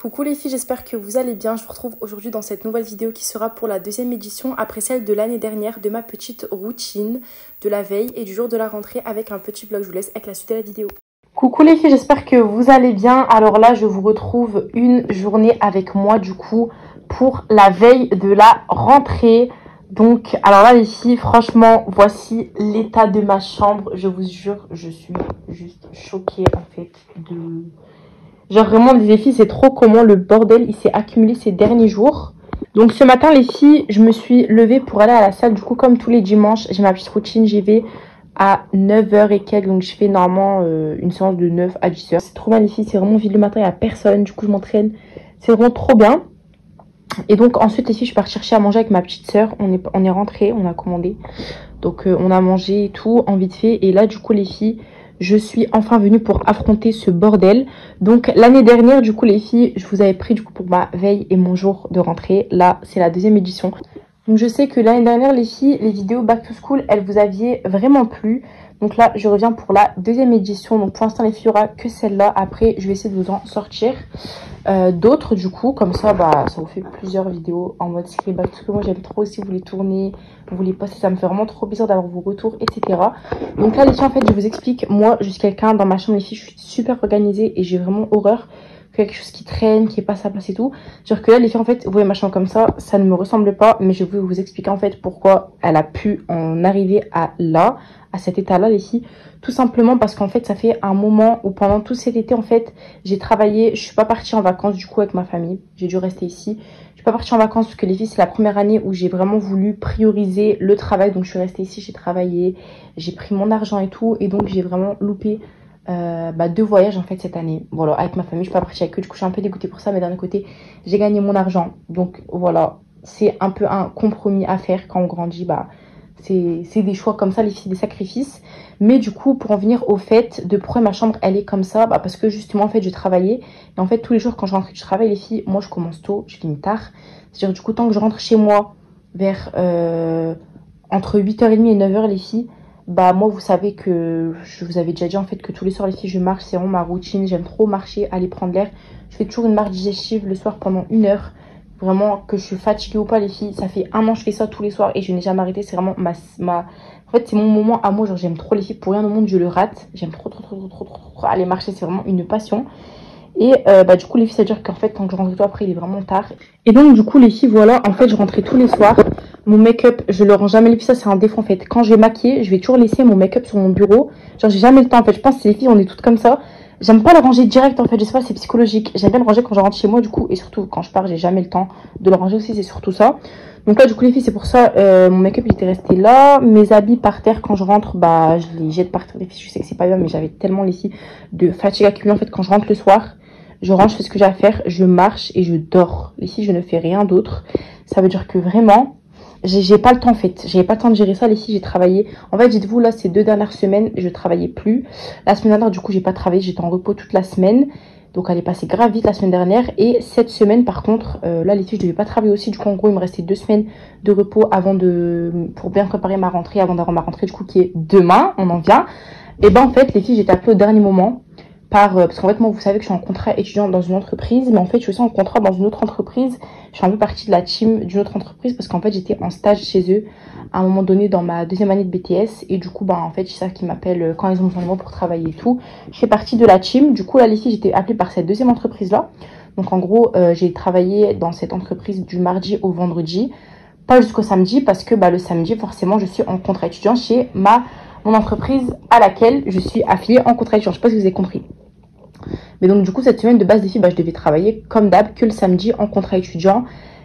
Coucou les filles, j'espère que vous allez bien. Je vous retrouve aujourd'hui dans cette nouvelle vidéo qui sera pour la deuxième édition après celle de l'année dernière de ma petite routine de la veille et du jour de la rentrée avec un petit vlog. Je vous laisse avec la suite de la vidéo. Coucou les filles, j'espère que vous allez bien. Alors là, je vous retrouve une journée avec moi du coup pour la veille de la rentrée. Donc, alors là les filles, franchement, voici l'état de ma chambre. Je vous jure, je suis juste choquée en fait de... Genre vraiment les filles, c'est trop comment le bordel il s'est accumulé ces derniers jours. Donc ce matin les filles, je me suis levée pour aller à la salle. Du coup comme tous les dimanches, j'ai ma petite routine. J'y vais à 9h et quelques. Donc je fais normalement une séance de 9 à 10h. C'est trop bien les filles, c'est vraiment vide le matin, il n'y a personne. Du coup je m'entraîne, c'est vraiment trop bien. Et donc ensuite les filles, je suis partie chercher à manger avec ma petite soeur. On est rentré, on a commandé. Donc on a mangé et tout en vite fait. Et là du coup les filles, je suis enfin venue pour affronter ce bordel. Donc l'année dernière du coup les filles, je vous avais pris du coup pour ma veille et mon jour de rentrée. Là c'est la deuxième édition. Donc je sais que l'année dernière les filles, les vidéos back to school, elles vous aviez vraiment plu. Donc là je reviens pour la deuxième édition. Donc pour l'instant les filles, il n'y aura que celle-là. Après je vais essayer de vous en sortir d'autres du coup. Comme ça ça vous fait plusieurs vidéos en mode script back to school. Moi j'aime trop aussi vous les tourner, vous les poster. Ça me fait vraiment trop plaisir d'avoir vos retours, etc. Donc là les filles, en fait je vous explique. Moi je suis quelqu'un dans ma chambre les filles, je suis super organisée et j'ai vraiment horreur quelque chose qui traîne, qui est pas à sa place et tout. C'est-à-dire que là les filles, en fait, vous voyez ma chambre comme ça, ça ne me ressemble pas, mais je vais vous expliquer en fait pourquoi elle a pu en arriver à là, à cet état-là les filles. Tout simplement parce qu'en fait ça fait un moment où pendant tout cet été en fait j'ai travaillé, je suis pas partie en vacances du coup avec ma famille, j'ai dû rester ici. Je suis pas partie en vacances parce que les filles c'est la première année où j'ai vraiment voulu prioriser le travail, donc je suis restée ici, j'ai travaillé, j'ai pris mon argent et tout, et donc j'ai vraiment loupé deux voyages en fait cette année. Voilà, avec ma famille, je suis pas partie avec eux, du coup je suis un peu dégoûtée pour ça, mais d'un autre côté j'ai gagné mon argent, donc voilà, c'est un peu un compromis à faire quand on grandit. C'est des choix comme ça les filles, des sacrifices. Mais du coup pour en venir au fait de pourquoi ma chambre elle est comme ça, parce que justement en fait je travaillais, et en fait tous les jours quand je rentre du travail les filles, moi je commence tôt, je finis tard, c'est à dire du coup tant que je rentre chez moi vers entre 8h30 et 9h les filles, moi vous savez que je vous avais déjà dit en fait que tous les soirs les filles je marche, c'est vraiment ma routine, j'aime trop marcher, aller prendre l'air. Je fais toujours une marche digestive le soir pendant 1 heure. Vraiment que je suis fatiguée ou pas les filles, ça fait 1 an que je fais ça tous les soirs et je n'ai jamais arrêté. C'est vraiment en fait c'est mon moment à moi, genre j'aime trop les filles, pour rien au monde je le rate. J'aime trop aller marcher, c'est vraiment une passion. Et du coup les filles, ça veut dire qu'en fait quand je rentre de toi après il est vraiment tard. Et donc du coup les filles, voilà, en fait je rentrais tous les soirs. Mon make-up, je le range jamais les filles, ça c'est un défaut en fait. Quand je vais maquiller, je vais toujours laisser mon make-up sur mon bureau. Genre j'ai jamais le temps en fait, je pense que les filles on est toutes comme ça. J'aime pas le ranger direct en fait, je sais pas, c'est psychologique. J'aime bien le ranger quand je rentre chez moi du coup, et surtout quand je pars, j'ai jamais le temps de le ranger aussi, c'est surtout ça. Donc là du coup les filles, c'est pour ça, mon make-up il était resté là. Mes habits par terre quand je rentre, je les jette par terre les filles, je sais que c'est pas bien, mais j'avais tellement les filles de fatigue accumulée en fait quand je rentre le soir. Je range, je fais ce que j'ai à faire, je marche et je dors. Les filles, je ne fais rien d'autre. Ça veut dire que vraiment, j'ai pas le temps en fait. J'avais pas le temps de gérer ça les filles, j'ai travaillé. En fait, dites-vous là, ces 2 dernières semaines, je travaillais plus. La semaine dernière, du coup, j'ai pas travaillé, j'étais en repos toute la semaine. Donc elle est passée grave vite la semaine dernière. Et cette semaine, par contre, là les filles, je devais pas travailler aussi. Du coup, en gros, il me restait 2 semaines de repos pour bien préparer ma rentrée, avant d'avoir ma rentrée, du coup, qui est demain, on en vient. Et en fait, les filles, j'étais appelée au dernier moment. Parce qu'en fait moi vous savez que je suis en contrat étudiant dans une entreprise, mais en fait je suis aussi en contrat dans une autre entreprise. Je suis un peu partie de la team d'une autre entreprise parce qu'en fait j'étais en stage chez eux à un moment donné dans ma deuxième année de BTS, et du coup en fait c'est ça qui m'appelle quand ils ont besoin de moi pour travailler et tout. Je fais partie de la team. Du coup là les filles, j'étais appelée par cette deuxième entreprise là. Donc en gros j'ai travaillé dans cette entreprise du mardi au vendredi, pas jusqu'au samedi, parce que le samedi forcément je suis en contrat étudiant chez mon entreprise à laquelle je suis affiliée en contrat étudiant. Je sais pas si vous avez compris. Mais donc du coup cette semaine de base des filles, je devais travailler comme d'hab que le samedi en contrat étudiant.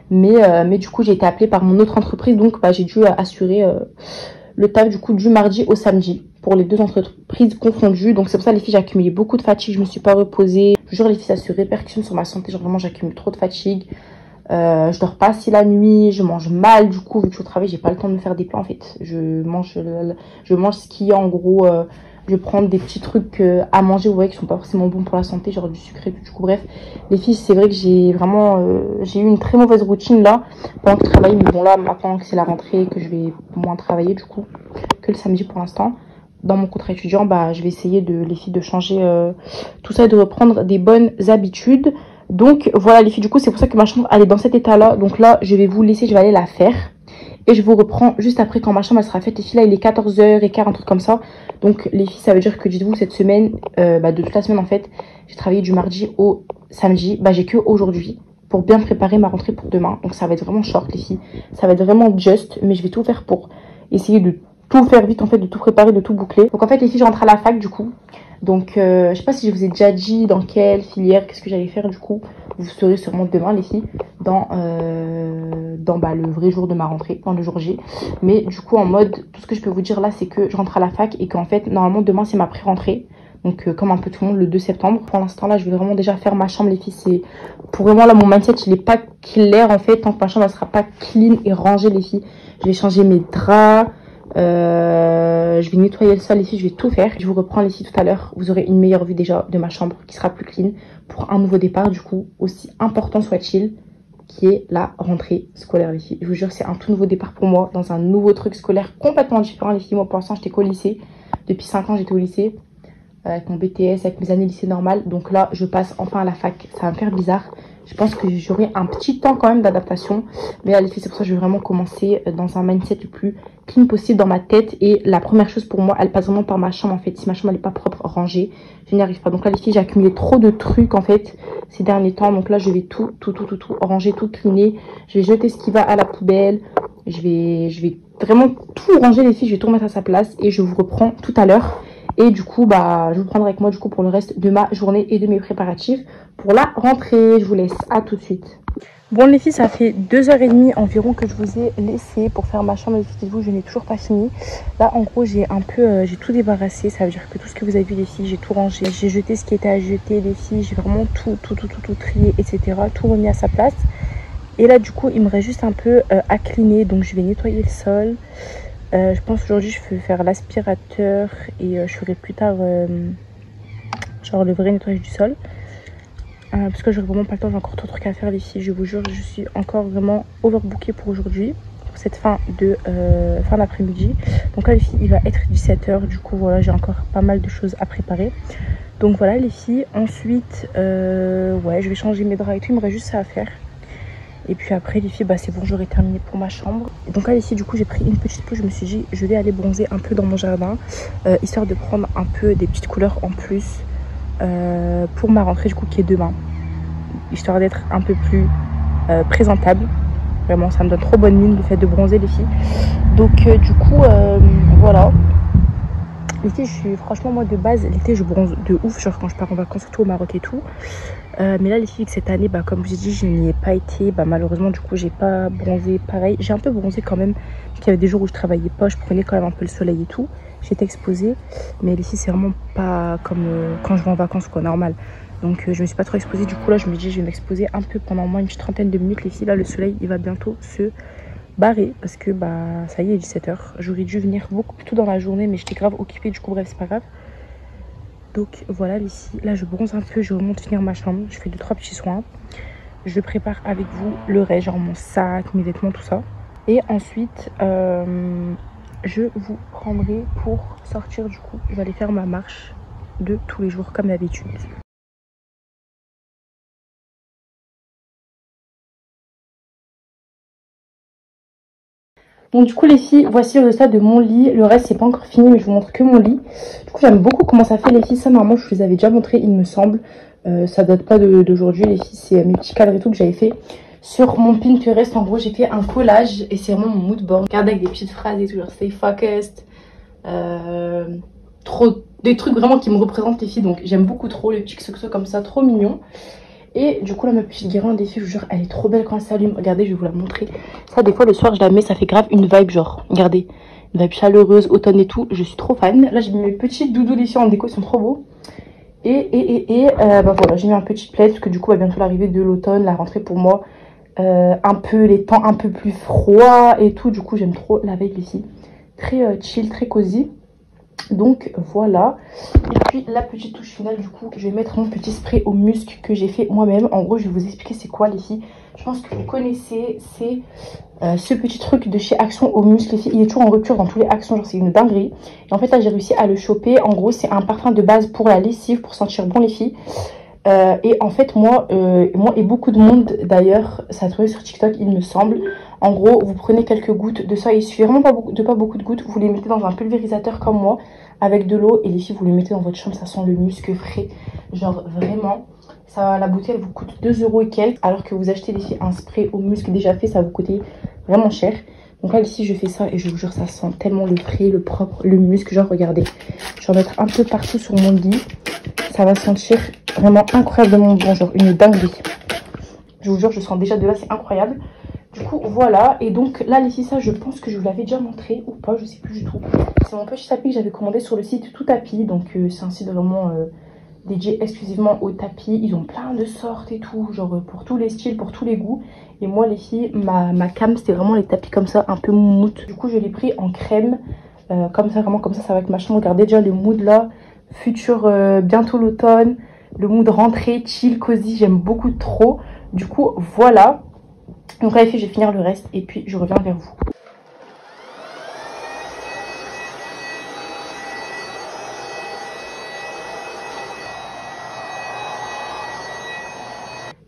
Mais du coup j'ai été appelée par mon autre entreprise, donc j'ai dû assurer le taf du coup du mardi au samedi pour les 2 entreprises confondues. Donc c'est pour ça les filles, j'ai accumulé beaucoup de fatigue, je me suis pas reposée. Je jure les filles, ça se répercussionne sur ma santé, genre vraiment j'accumule trop de fatigue. Je dors pas assez la nuit, je mange mal, du coup vu que je travaille j'ai pas le temps de me faire des plats en fait. Je mange ce qu'il y a en gros. Je vais prendre des petits trucs à manger, vous voyez, qui sont pas forcément bons pour la santé, genre du sucré, du coup bref. Les filles, c'est vrai que j'ai vraiment j'ai eu une très mauvaise routine là pendant que je travaillais. Mais bon là maintenant que c'est la rentrée, que je vais moins travailler du coup que le samedi pour l'instant dans mon contrat étudiant, je vais essayer les filles de changer tout ça et de reprendre des bonnes habitudes. Donc voilà les filles, du coup c'est pour ça que ma chambre elle est dans cet état là. Donc là je vais vous laisser, je vais aller la faire. Et je vous reprends juste après quand ma chambre elle sera faite. Les filles là il est 14h15, un truc comme ça. Donc les filles ça veut dire que dites-vous cette semaine, de toute la semaine en fait, j'ai travaillé du mardi au samedi. J'ai que aujourd'hui pour bien préparer ma rentrée pour demain. Donc ça va être vraiment short les filles. Ça va être vraiment just, mais je vais tout faire pour essayer de tout faire vite en fait, de tout préparer, de tout boucler. Donc en fait les filles je rentre à la fac du coup. Donc je sais pas si je vous ai déjà dit dans quelle filière, qu'est-ce que j'allais faire du coup. Vous saurez sûrement demain les filles, dans le vrai jour de ma rentrée, dans le jour J. Mais du coup en mode, tout ce que je peux vous dire là c'est que je rentre à la fac et qu'en fait normalement demain c'est ma pré-rentrée. Donc comme un peu tout le monde le 2 septembre. Pour l'instant là je vais vraiment déjà faire ma chambre les filles. C'est pour vraiment là mon mindset il est pas clair en fait. Tant que ma chambre elle sera pas clean et rangée les filles. Je vais changer mes draps. Je vais nettoyer le sol les filles, je vais tout faire. Je vous reprends les filles tout à l'heure. Vous aurez une meilleure vue déjà de ma chambre qui sera plus clean pour un nouveau départ du coup, aussi important soit-il, qui est la rentrée scolaire les filles. Je vous jure c'est un tout nouveau départ pour moi, dans un nouveau truc scolaire complètement différent les filles. Moi pour l'instant j'étais qu'au lycée, depuis 5 ans j'étais au lycée avec mon BTS, avec mes années lycée normales. Donc là je passe enfin à la fac, ça va me faire bizarre. Je pense que j'aurai un petit temps quand même d'adaptation. Mais là les filles c'est pour ça que je vais vraiment commencer dans un mindset le plus clean possible dans ma tête. Et la première chose pour moi elle passe vraiment par ma chambre en fait. Si ma chambre elle n'est pas propre, rangée, je n'y arrive pas. Donc là les filles j'ai accumulé trop de trucs en fait ces derniers temps. Donc là je vais tout ranger, tout cleaner. Je vais jeter ce qui va à la poubelle. Je vais vraiment tout ranger les filles, je vais tout remettre à sa place. Et je vous reprends tout à l'heure. Et du coup, je vous prendrai avec moi du coup pour le reste de ma journée et de mes préparatifs pour la rentrée. Je vous laisse, à tout de suite. Bon les filles, ça fait 2h30 environ que je vous ai laissé pour faire ma chambre. Dites-vous, je n'ai toujours pas fini. Là en gros, j'ai j'ai tout débarrassé. Ça veut dire que tout ce que vous avez vu les filles, j'ai tout rangé. J'ai jeté ce qui était à jeter les filles. J'ai vraiment tout trié, etc. Tout remis à sa place. Et là du coup, il me reste juste un peu à cleaner. Donc je vais nettoyer le sol. Je pense aujourd'hui je vais faire l'aspirateur et je ferai plus tard genre le vrai nettoyage du sol parce que j'aurai vraiment pas le temps, j'ai encore trop de trucs à faire les filles, je vous jure. Je suis encore vraiment overbookée pour aujourd'hui, pour cette fin d'après-midi. Donc là les filles il va être 17h, du coup voilà j'ai encore pas mal de choses à préparer. Donc voilà les filles, ensuite ouais je vais changer mes draps et tout, il me reste juste ça à faire. Et puis après les filles c'est bon, j'aurai terminé pour ma chambre. Et donc là les filles du coup j'ai pris une petite pause, je me suis dit je vais aller bronzer un peu dans mon jardin histoire de prendre un peu des petites couleurs en plus pour ma rentrée du coup qui est demain, histoire d'être un peu plus présentable. Vraiment ça me donne trop bonne mine le fait de bronzer les filles. Donc du coup voilà les filles, franchement moi de base l'été je bronze de ouf, genre quand je pars en vacances surtout au Maroc et tout. Mais là les filles cette année comme je vous ai dit je n'y ai pas été, malheureusement du coup j'ai pas bronzé pareil. J'ai un peu bronzé quand même parce qu'il y avait des jours où je travaillais pas, je prenais quand même un peu le soleil et tout, j'étais exposée. Mais les filles c'est vraiment pas comme quand je vais en vacances quoi, normal. Donc je me suis pas trop exposée, du coup là je me dis je vais m'exposer un peu pendant au moins une petite trentaine de minutes les filles. Là le soleil il va bientôt se barrer parce que ça y est 17h. J'aurais dû venir beaucoup plus tôt dans la journée mais j'étais grave occupée, du coup bref c'est pas grave. Donc voilà les filles, là je bronze un peu, je remonte finir ma chambre, je fais 2-3 petits soins. Je prépare avec vous le reste, genre mon sac, mes vêtements, tout ça. Et ensuite, je vous prendrai pour sortir du coup. Je vais aller faire ma marche de tous les jours comme d'habitude. Donc du coup les filles, voici le résultat de mon lit. Le reste c'est pas encore fini mais je vous montre que mon lit. Du coup j'aime beaucoup comment ça fait les filles. Ça normalement je vous les avais déjà montré il me semble. Ça date pas d'aujourd'hui les filles. C'est mes petits cadres et tout que j'avais fait sur mon Pinterest. En gros j'ai fait un collage et c'est vraiment mon mood board. Regardez avec des petites phrases et tout genre stay focused. Des trucs vraiment qui me représentent les filles. Donc j'aime beaucoup trop les petits xoxos comme ça, trop mignons. Et du coup là ma petite guirlande des filles, je vous jure elle est trop belle quand elle s'allume. Regardez, je vais vous la montrer. Ça des fois le soir je la mets, ça fait grave une vibe genre, regardez, une vibe chaleureuse, automne et tout. Je suis trop fan. Là j'ai mis mes petites doudous des filles en déco, ils sont trop beaux. Et voilà, j'ai mis un petit plaid parce que du coup bientôt l'arrivée de l'automne, la rentrée pour moi. Un peu les temps un peu plus froids et tout. Du coup j'aime trop la vibe ici. Très chill, très cosy. Donc voilà. Et puis la petite touche finale du coup, je vais mettre mon petit spray au musc que j'ai fait moi-même. En gros je vais vous expliquer c'est quoi les filles. Je pense que vous connaissez, c'est ce petit truc de chez Action au musc les filles. Il est toujours en rupture dans tous les Actions, genre c'est une dinguerie. Et en fait là j'ai réussi à le choper. En gros c'est un parfum de base pour la lessive, pour sentir bon les filles. Et en fait, moi et beaucoup de monde d'ailleurs, ça a trouvé sur TikTok, il me semble. En gros, vous prenez quelques gouttes de ça, il suffit vraiment pas beaucoup de gouttes. Vous les mettez dans un pulvérisateur comme moi, avec de l'eau. Et les filles, vous les mettez dans votre chambre, ça sent le musc frais. Genre vraiment, ça, la bouteille, elle vous coûte 2 euros et quelques. Alors que vous achetez les filles un spray au musc déjà fait, ça vous coûtait vraiment cher. Donc là, ici, je fais ça et je vous jure, ça sent tellement le frais, le propre, le musc. Genre, regardez, je vais en mettre un peu partout sur mon lit. Ça va sentir vraiment incroyablement bon, genre une dinguerie. Je vous jure, je sens déjà de là, c'est incroyable. Du coup, voilà. Et donc là, les filles, ça, je pense que je vous l'avais déjà montré ou pas, je sais plus du tout. C'est mon petit tapis que j'avais commandé sur le site Tout Tapis. Donc, c'est un site vraiment dédié exclusivement au tapis. Ils ont plein de sortes et tout, genre pour tous les styles, pour tous les goûts. Et moi, les filles, ma cam, c'était vraiment les tapis comme ça, un peu moumoute. Du coup, je l'ai pris en crème, comme ça, vraiment comme ça va avec ma chambre. Regardez déjà le mood là, futur, bientôt l'automne. Le mood rentrée, chill, cosy, j'aime beaucoup trop. Du coup, voilà. Donc là, les filles, je vais finir le reste et puis je reviens vers vous.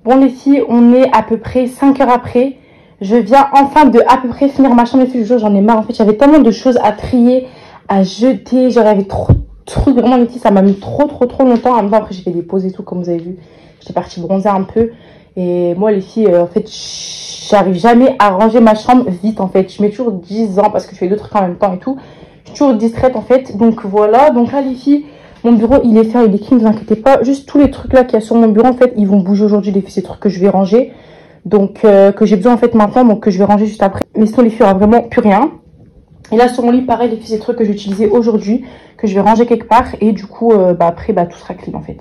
Bon les filles, on est à peu près 5 heures après. Je viens enfin de à peu près finir ma chambre. Les filles, je vous jure, j'en ai marre. En fait, j'avais tellement de choses à trier, à jeter. Genre, j'avais trop de trucs. Vraiment, les filles, ça m'a mis trop longtemps. En même temps, après, j'ai fait des pauses et tout, comme vous avez vu. J'étais partie bronzer un peu. Et moi, les filles, en fait, j'arrive jamais à ranger ma chambre vite, en fait. Je mets toujours 10 ans parce que je fais deux trucs en même temps et tout. Je suis toujours distraite, en fait. Donc, voilà. Donc là, les filles... Mon bureau, il est fait, il est clean, ne vous inquiétez pas. Juste tous les trucs là qu'il y a sur mon bureau, en fait, ils vont bouger aujourd'hui, les filles, ces trucs que je vais ranger. Donc, que j'ai besoin, en fait, maintenant, donc que je vais ranger juste après. Mais sinon, les filles, il n'y aura vraiment plus rien. Et là, sur mon lit, pareil, les filles, ces trucs que j'ai utilisés aujourd'hui, que je vais ranger quelque part. Et du coup, après, tout sera clean, en fait.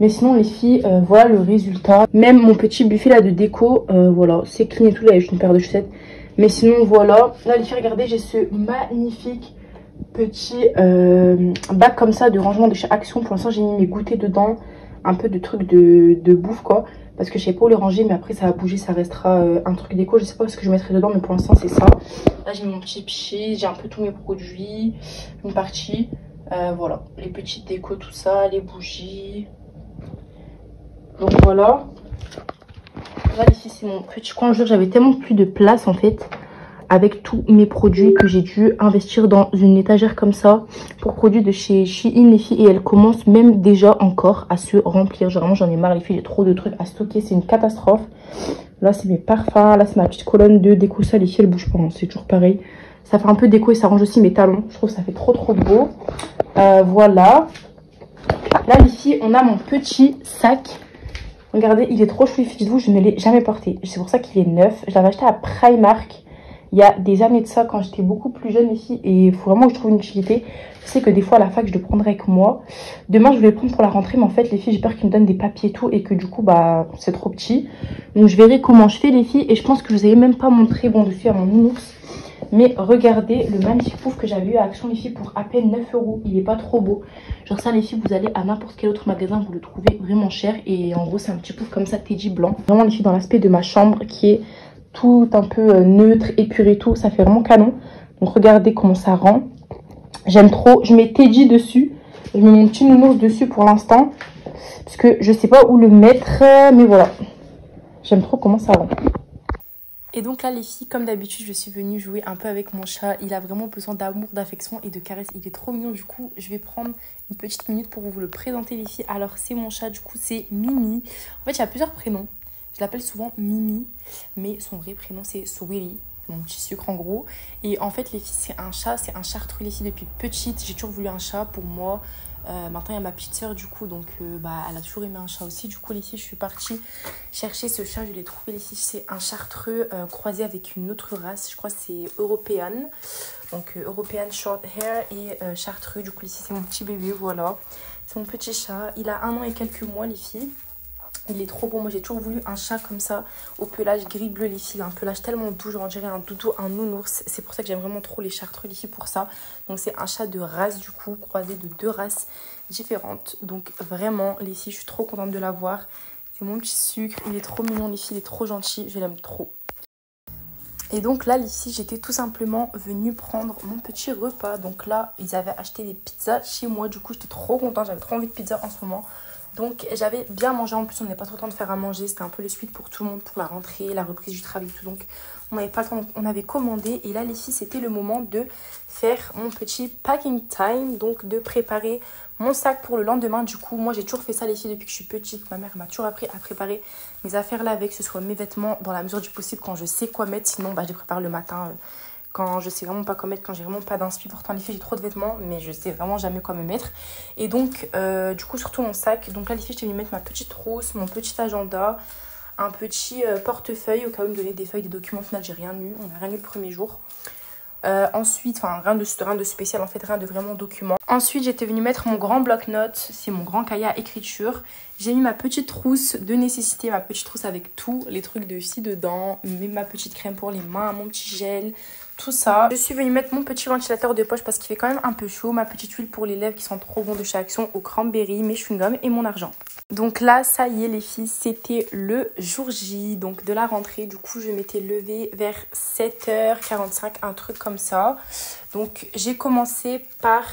Mais sinon, les filles, voilà le résultat. Même mon petit buffet là de déco, voilà, c'est clean et tout. Là, il y a juste une paire de chaussettes. Mais sinon, voilà. Là, les filles, regardez, j'ai ce magnifique petit bac comme ça de rangement de chez Action. Pour l'instant, j'ai mis mes goûters dedans, un peu de trucs de bouffe quoi, parce que je sais pas où les ranger, mais après ça va bouger, ça restera un truc déco. Je sais pas ce que je mettrai dedans, mais pour l'instant c'est ça. Là j'ai mon petit pchit, j'ai un peu tous mes produits, une partie, voilà, les petites décos, tout ça, les bougies. Donc voilà. Là ici c'est mon petit coin. J'avais tellement plus de place en fait avec tous mes produits que j'ai dû investir dans une étagère comme ça pour produits de chez Shein les filles, et elle commence même déjà encore à se remplir. Vraiment j'en ai marre les filles, j'ai trop de trucs à stocker, c'est une catastrophe. Là c'est mes parfums, là c'est ma petite colonne de déco, ça les filles elle bouge pas, hein. C'est toujours pareil, ça fait un peu déco et ça range aussi mes talons, je trouve que ça fait trop beau. Voilà, là les filles on a mon petit sac. Regardez, il est trop chou les filles, dites-vous, je ne l'ai jamais porté, c'est pour ça qu'il est neuf. Je l'avais acheté à Primark il y a des années de ça, quand j'étais beaucoup plus jeune ici, et il faut vraiment que je trouve une utilité. Je sais que des fois à la fac je le prendrai avec moi. Demain je vais le prendre pour la rentrée, mais en fait les filles j'ai peur qu'ils me donnent des papiers et tout, et que du coup c'est trop petit. Donc je verrai comment je fais les filles, et je pense que je vous avais même pas montré, bon dessus à mon nounours. Mais regardez le magnifique pouf que j'avais eu à Action les filles pour à peine 9 euros. Il est pas trop beau. Genre ça les filles, vous allez à n'importe quel autre magasin, vous le trouvez vraiment cher. Et en gros c'est un petit pouf comme ça, Teddy blanc. Vraiment les filles, dans l'aspect de ma chambre qui est tout un peu neutre, épuré, tout, ça fait vraiment canon. Donc regardez comment ça rend. J'aime trop. Je mets Teddy dessus, je mets mon petit nounours dessus pour l'instant, parce que je sais pas où le mettre, mais voilà, j'aime trop comment ça rend. Et donc là les filles, comme d'habitude, je suis venue jouer un peu avec mon chat. Il a vraiment besoin d'amour, d'affection et de caresses. Il est trop mignon, du coup je vais prendre une petite minute pour vous le présenter les filles. Alors c'est mon chat, du coup c'est Mimi. En fait il y a plusieurs prénoms. Je l'appelle souvent Mimi, mais son vrai prénom c'est Sweetie, mon petit sucre en gros. Et en fait les filles, c'est un chat, c'est un chartreux les filles depuis petite. J'ai toujours voulu un chat pour moi. Maintenant il y a ma petite soeur du coup, donc elle a toujours aimé un chat aussi. Du coup les filles, je suis partie chercher ce chat, je l'ai trouvé les filles. C'est un chartreux croisé avec une autre race, je crois que c'est European. Donc European short hair et chartreux. Du coup ici c'est mon petit bébé, voilà. C'est mon petit chat, il a 1 an et quelques mois les filles. Il est trop beau. Moi j'ai toujours voulu un chat comme ça, au pelage gris bleu les filles, un pelage tellement doux, genre on dirait un doudou, un nounours. C'est pour ça que j'aime vraiment trop les chartreux les filles, pour ça. Donc c'est un chat de race du coup, croisé de 2 races différentes. Donc vraiment les filles, je suis trop contente de l'avoir. C'est mon petit sucre, il est trop mignon les filles, il est trop gentil, je l'aime trop. Et donc là, ici, j'étais tout simplement venue prendre mon petit repas. Donc là, ils avaient acheté des pizzas chez moi. Du coup, j'étais trop contente, j'avais trop envie de pizza en ce moment. Donc j'avais bien mangé, en plus on n'avait pas trop le temps de faire à manger, c'était un peu le suite pour tout le monde pour la rentrée, la reprise du travail et tout, donc on n'avait pas le temps, donc on avait commandé et là les filles c'était le moment de faire mon petit packing time, donc de préparer mon sac pour le lendemain. Du coup moi j'ai toujours fait ça les filles depuis que je suis petite, ma mère m'a toujours appris à préparer mes affaires là avec, que ce soit mes vêtements dans la mesure du possible quand je sais quoi mettre, sinon je les prépare le matin. Quand je sais vraiment pas quoi mettre, quand j'ai vraiment pas d'inspi, pourtant les filles j'ai trop de vêtements mais je sais vraiment jamais quoi me mettre. Et donc du coup surtout mon sac, donc là les filles je t'ai mis mettre ma petite trousse, mon petit agenda, un petit portefeuille au cas où me donner des feuilles, des documents. Au final j'ai rien eu, on n'a rien eu le premier jour. Ensuite, enfin rien de spécial en fait, rien de vraiment document. Ensuite j'étais venue mettre mon grand bloc-notes, c'est mon grand cahier à écriture. J'ai mis ma petite trousse de nécessité, ma petite trousse avec tous les trucs de filles dedans, ma petite crème pour les mains, mon petit gel, tout ça. Je suis venue mettre mon petit ventilateur de poche parce qu'il fait quand même un peu chaud, ma petite huile pour les lèvres qui sont trop bons de chez Action, au cranberry, mes chewing-gums et mon argent. Donc là, ça y est les filles, c'était le jour J, donc de la rentrée. Du coup, je m'étais levée vers 7h45, un truc comme ça. Donc j'ai commencé par,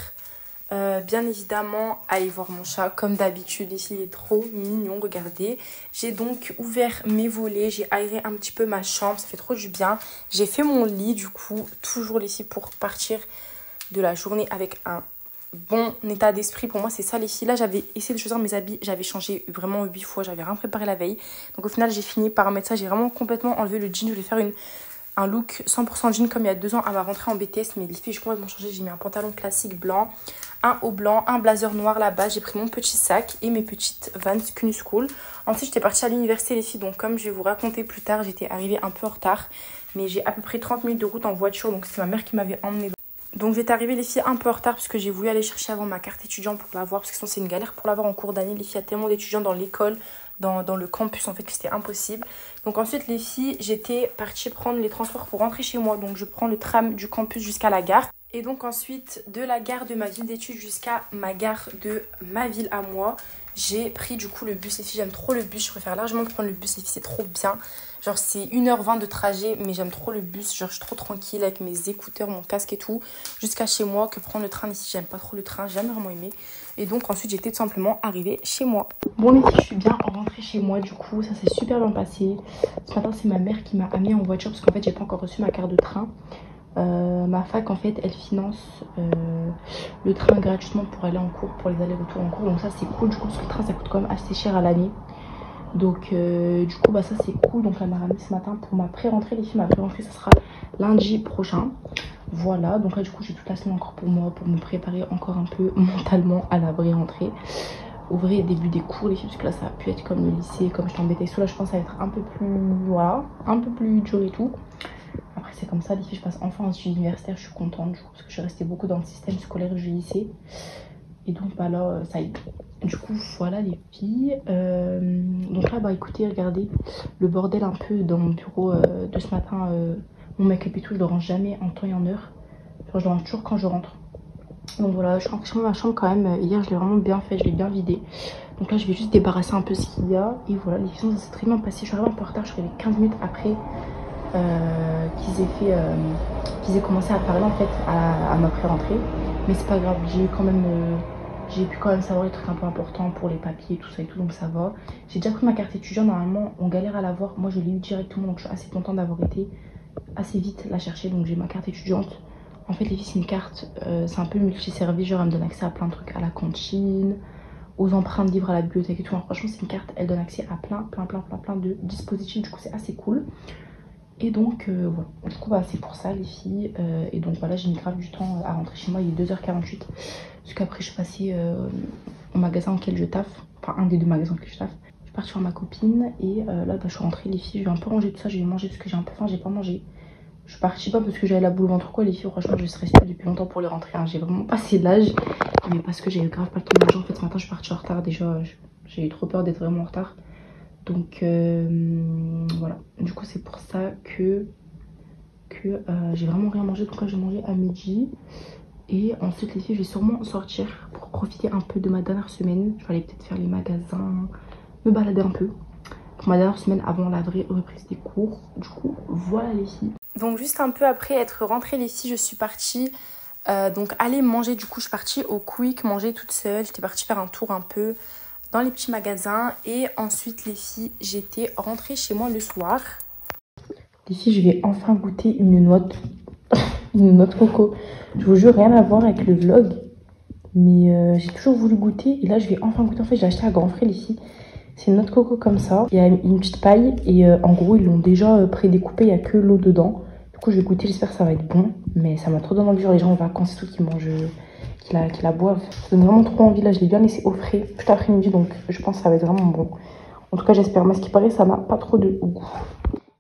bien évidemment, aller voir mon chat. Comme d'habitude, ici, il est trop mignon, regardez. J'ai donc ouvert mes volets, j'ai aéré un petit peu ma chambre, ça fait trop du bien. J'ai fait mon lit, du coup, toujours les filles pour partir de la journée avec un bon état d'esprit. Pour moi c'est ça les filles. Là j'avais essayé de choisir mes habits, j'avais changé vraiment 8 fois, j'avais rien préparé la veille, donc au final j'ai fini par mettre ça. J'ai vraiment complètement enlevé le jean, je voulais faire un look 100% jean comme il y a 2 ans à ma rentrée en BTS, mais les filles j'ai complètement changé. J'ai mis un pantalon classique blanc, un haut blanc, un blazer noir là-bas, j'ai pris mon petit sac et mes petites Vans Knu School. Ensuite j'étais partie à l'université les filles, donc comme je vais vous raconter plus tard, j'étais arrivée un peu en retard, mais j'ai à peu près 30 minutes de route en voiture, donc c'est ma mère qui m'avait emmenée. Donc j'étais arrivée les filles un peu en retard parce que j'ai voulu aller chercher avant ma carte étudiant pour l'avoir, parce que sinon c'est une galère pour l'avoir en cours d'année. Les filles, il y a tellement d'étudiants dans l'école, dans le campus en fait, que c'était impossible. Donc ensuite les filles, j'étais partie prendre les transports pour rentrer chez moi. Donc je prends le tram du campus jusqu'à la gare. Et donc ensuite de la gare de ma ville d'études jusqu'à ma gare de ma ville à moi, j'ai pris du coup le bus. Les filles, j'aime trop le bus, je préfère largement prendre le bus les filles, c'est trop bien. Genre c'est 1h20 de trajet, mais j'aime trop le bus, genre je suis trop tranquille avec mes écouteurs, mon casque et tout, jusqu'à chez moi, que prendre le train ici. J'aime pas trop le train, j'ai jamais vraiment aimé. Et donc ensuite j'étais tout simplement arrivée chez moi. Bon les filles, je suis bien rentrée chez moi du coup, ça s'est super bien passé. Ce matin c'est ma mère qui m'a amenée en voiture parce qu'en fait j'ai pas encore reçu ma carte de train. Ma fac en fait elle finance le train gratuitement pour aller en cours, pour les allers-retours en cours, donc ça c'est cool du coup parce que le train ça coûte quand même assez cher à l'année. Donc du coup ça c'est cool. Donc elle m'a ramené ce matin pour ma pré-rentrée les filles. Ma pré-rentrée ça sera lundi prochain. Voilà, donc là du coup j'ai toute la semaine encore pour moi, pour me préparer encore un peu mentalement à la vraie rentrée, au vrai début des cours les filles, parce que là ça a pu être comme le lycée, comme je t'embêtais sous. Là je pense que ça va être un peu plus, voilà, un peu plus dur et tout. Après c'est comme ça les filles, je passe enfin en études universitaires, je suis contente du coup parce que je suis restée beaucoup dans le système scolaire du lycée. Et donc là ça y est. Du coup voilà les filles. Donc là écoutez, regardez le bordel un peu dans mon bureau de ce matin. Mon make-up et tout, je le range jamais en temps et en heure. Genre, je le range toujours quand je rentre. Donc voilà, je rentre sur ma chambre quand même. Hier je l'ai vraiment bien fait, je l'ai bien vidé. Donc là je vais juste débarrasser un peu ce qu'il y a. Et voilà, les filles, ça s'est très bien passé. Je suis arrivée un peu en retard, je suis arrivée 15 minutes après qu'ils aient commencé à parler en fait à ma pré-rentrée. Mais c'est pas grave, j'ai pu quand même savoir les trucs un peu importants pour les papiers, tout ça et tout, donc ça va. J'ai déjà pris ma carte étudiant, normalement on galère à l'avoir. Moi je l'ai eu directement, donc je suis assez contente d'avoir été assez vite la chercher. Donc j'ai ma carte étudiante. En fait les filles c'est une carte, c'est un peu multi-service, genre elle me donne accès à plein de trucs, à la cantine, aux empreintes de livres à la bibliothèque et tout. Alors, franchement c'est une carte, elle donne accès à plein de dispositifs, du coup c'est assez cool. Et donc voilà, du coup c'est pour ça les filles. Et donc voilà, j'ai mis grave du temps à rentrer chez moi, il est 2h48. Parce qu'après je suis passée au magasin auquel je taffe, enfin un des 2 magasins auquel je taffe. Je suis partie voir ma copine et là je suis rentrée les filles, j'ai un peu rangé tout ça, j'ai mangé parce que j'ai un peu faim, j'ai pas mangé. Je suis partie pas parce que j'avais la boule au ventre quoi les filles, franchement je stressais depuis longtemps pour les rentrer, hein. J'ai vraiment passé l'âge, mais parce que j'avais grave pas le temps de manger. En fait ce matin je suis partie en retard déjà, j'ai eu trop peur d'être vraiment en retard. Donc voilà, du coup c'est pour ça que j'ai vraiment rien mangé. Donc là j'ai mangé à midi. Et ensuite les filles, je vais sûrement sortir pour profiter un peu de ma dernière semaine. Je vais aller peut-être faire les magasins, me balader un peu pour ma dernière semaine avant la vraie reprise des cours. Du coup voilà les filles. Donc juste un peu après être rentrée les filles, je suis partie donc aller manger. Du coup je suis partie au Quick manger toute seule. J'étais partie faire un tour un peu dans les petits magasins. Et ensuite, les filles, j'étais rentrée chez moi le soir. Les filles, je vais enfin goûter une noix de coco. Je vous jure, rien à voir avec le vlog. Mais j'ai toujours voulu goûter. Et là, je vais enfin goûter. En fait, j'ai acheté à Grand Frais, les filles. C'est une noix de coco comme ça. Il y a une petite paille. Et en gros, ils l'ont déjà prédécoupé. Il n'y a que l'eau dedans. Du coup, je vais goûter. J'espère que ça va être bon. Mais ça m'a trop donné envie. Genre, les gens en vacances et tout qui mangent, qui la boivent. Ça donne vraiment trop envie. Là, je l'ai bien laissé au frais tout l'après-midi. Donc, je pense que ça va être vraiment bon. En tout cas, j'espère. Mais ce qui paraît, ça n'a pas trop de goût.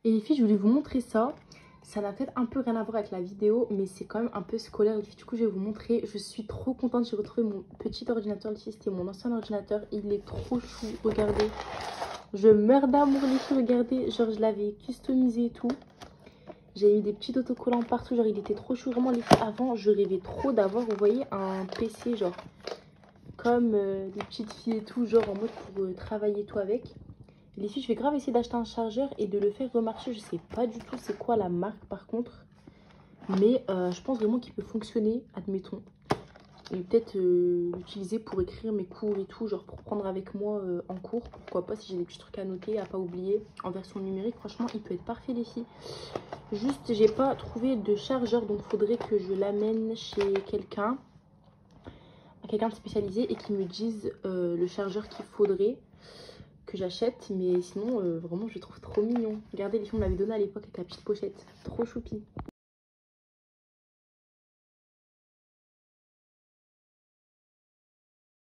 Et les filles, je voulais vous montrer ça. Ça n'a peut-être un peu rien à voir avec la vidéo, mais c'est quand même un peu scolaire. Du coup, je vais vous montrer. Je suis trop contente. J'ai retrouvé mon petit ordinateur. Les filles, c'était mon ancien ordinateur. Il est trop chou. Regardez. Je meurs d'amour, les filles. Regardez. Genre, je l'avais customisé et tout. J'ai eu des petits autocollants partout. Genre, il était trop chou. Vraiment, les filles, avant, je rêvais trop d'avoir, vous voyez, un PC, genre, comme les petites filles et tout, genre, en mode pour travailler tout avec. Les filles, je vais grave essayer d'acheter un chargeur et de le faire remarcher. Je sais pas du tout c'est quoi la marque par contre. Mais je pense vraiment qu'il peut fonctionner, admettons. Et peut-être l'utiliser pour écrire mes cours et tout. Genre pour prendre avec moi en cours. Pourquoi pas si j'ai des petits trucs à noter, à pas oublier. En version numérique, franchement, il peut être parfait les filles. Juste, j'ai pas trouvé de chargeur. Donc faudrait que je l'amène chez quelqu'un. À quelqu'un de spécialisé et qui me dise le chargeur qu'il faudrait que j'achète, mais sinon vraiment je le trouve trop mignon. Regardez, les filles on m'avait donné à l'époque avec la petite pochette, trop choupi.